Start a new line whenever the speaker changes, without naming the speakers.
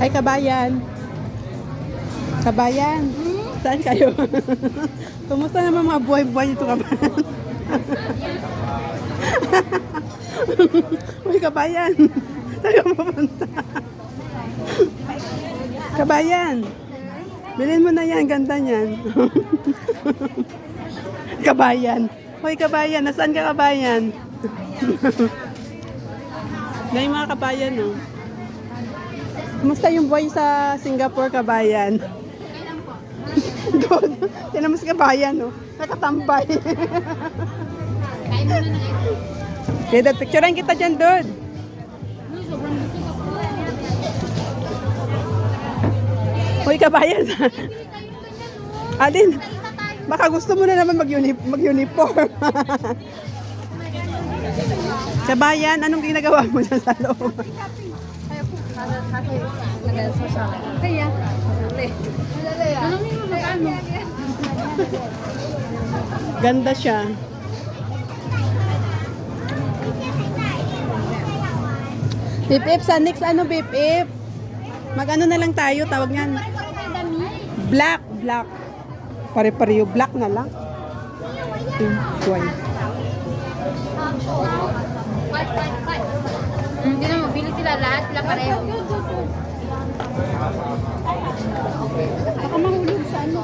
Ay, kabayan. Kabayan. Saan kayo? Kumusta naman mga buhay-buhay dito, kabayan? Uy, kabayan. Saan ka pupunta? Kabayan. Bilhin mo na yan. Ganda niyan. Kabayan. Uy, kabayan. Nasaan ka, kabayan? Na yung mga kabayan, no? Kumusta yung buhay sa Singapore, kabayan? Doon. Tinan mo si kabayan, no? Nakatambay.
Kain mo na ng ito.
Kaya picturean kita dyan, doon.
Sobrang gusto ko.
Hoy, kabayan. Alin, baka gusto mo na naman mag-uniform. Kabayan, anong ginagawa mo dyan sa loob?
Kaya? Tanongin mo magkano?
Ganda siya. Bip-ip, sa next ano, bip-ip? Mag-ano na lang tayo, tawag niyan. Black. Pare-pareho, black na lang. White.
Hindi na mabili sila lahat, sila pareho.
Baka mahulog sa ano.